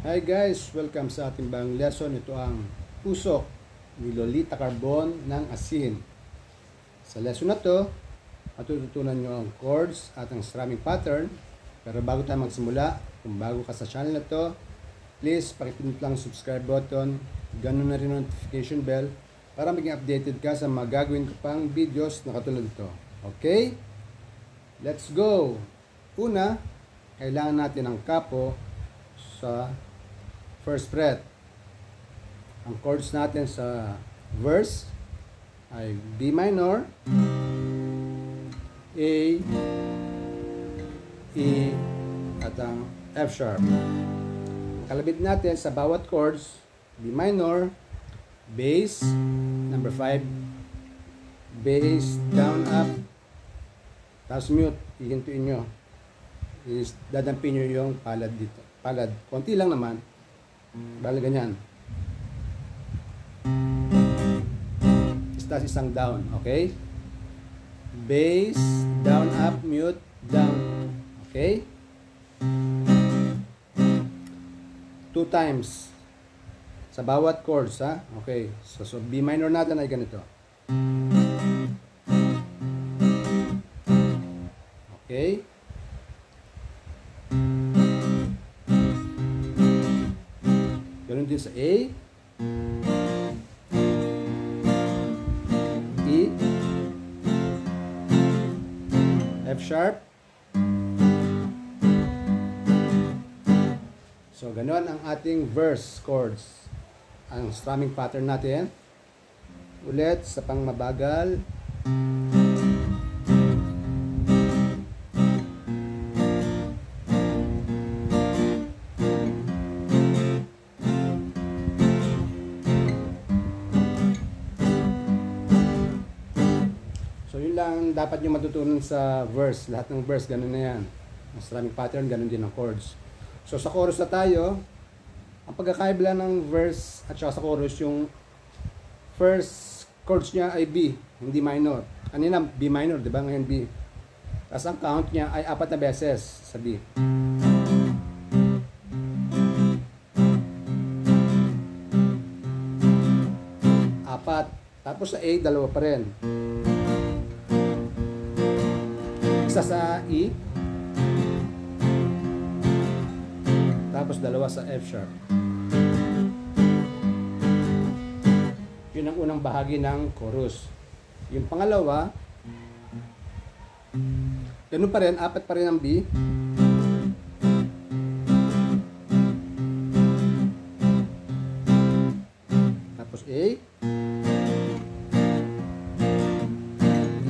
Hi guys! Welcome sa ating bagong lesson. Ito ang usok ni Lolita Carbon ng asin. Sa lesson na to, matututunan nyo ang chords at ang strumming pattern. Pero bago tayo magsimula, kung bago ka sa channel na to, please pakipindot lang subscribe button, ganun na rin notification bell para maging updated ka sa mga gagawin ko pang videos na katulad ito. Okay? Let's go! Una, kailangan natin ng kapo sa first fret. Ang chords natin sa verse ay B minor, A, E, at ang F sharp. Kalabit natin sa bawat chords, B minor, bass, number 5, bass, down, up, tapos mute, hihintuin nyo. Dadampin nyo yung palad dito. Palad, konti lang naman. Bali ganyan. Tapos isang down, okay? Bass, down, up, mute, down. Okay? 2 times sa bawat chords, ha? Okay. So B minor natin ay ganito. Okay? Ganun din sa A, E, F sharp. So, ganun ang ating verse chords. Ang strumming pattern natin. Ulit sa pangmabagal. So, yun lang dapat nyo matutunan sa verse. Lahat ng verse, ganun na yan. Ang strumming pattern, ganun din ang chords. So, sa chorus na tayo, ang pagkakaiba ng verse at saka sa chorus, yung first chords niya ay B, hindi minor. Kanina B minor, di ba? Ngayon B. Tapos ang count niya ay 4 na beses sa B. Apat. Tapos sa A, 2 pa rin. Isa sa E, tapos 2 sa F sharp. Yun ang unang bahagi ng chorus. Yung pangalawa, ganun pa rin, 4 pa rin ang B. Tapos A,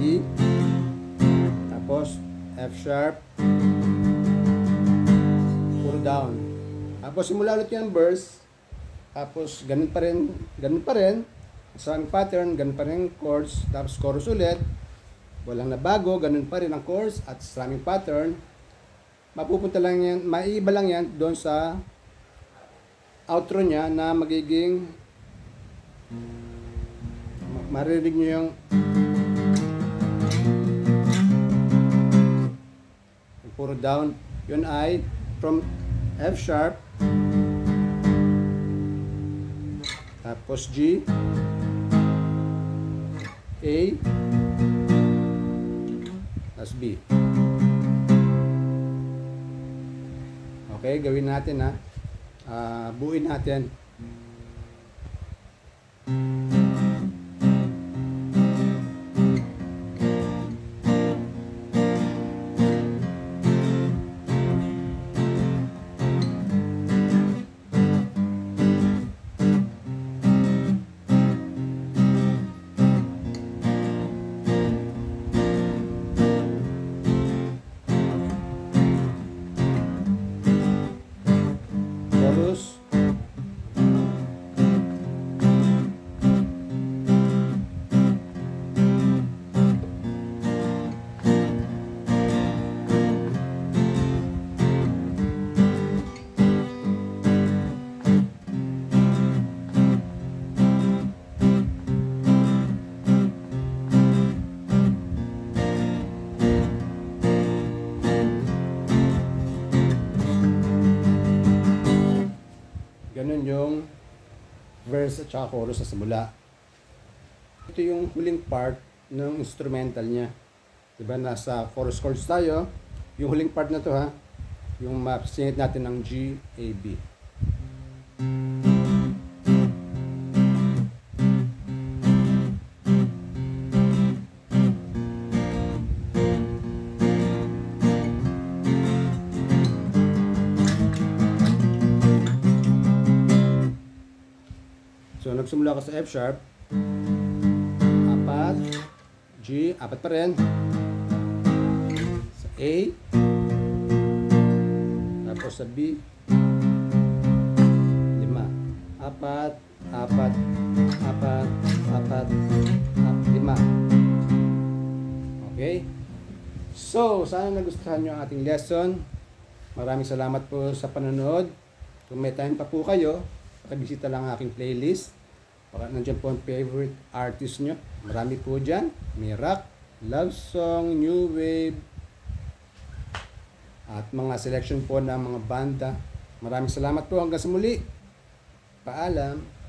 E, tapos F sharp, puro down. Tapos simula ulit yung verse, tapos ganun pa rin, strumming pattern, ganun pa rin chords, tapos chorus ulit, walang nabago, ganun pa rin ang chords at strumming pattern. Mapupunta lang yan, maiiba lang yan doon sa outro niya na magiging, maririnig nyo yung puro down. Yun ay from F sharp, tapos G, A, tapos B. Okay, gawin natin, ha. Buuin natin. Chorus, natin yung verse at saka chorus sa simula. Ito yung huling part ng instrumental niya. Diba, nasa chorus chords tayo. Yung huling part na to ha, yung mapasingit natin ng G, A, B. So, nagsimula ka sa F sharp, 4, G, 4 pa rin, sa A, tapos sa B, 5, 4, 4, 4, 4, 5. Okay? So, sana nagustuhan nyo ang ating lesson. Maraming salamat po sa panonood. Kung may time pa po kayo, pakibisita lang ang aking playlist. Baka nandiyan po ang favorite artist nyo. Marami po dyan. May rock, love song, new wave, at mga selection po ng mga banda. Maraming salamat po. Hanggang sa muli. Paalam.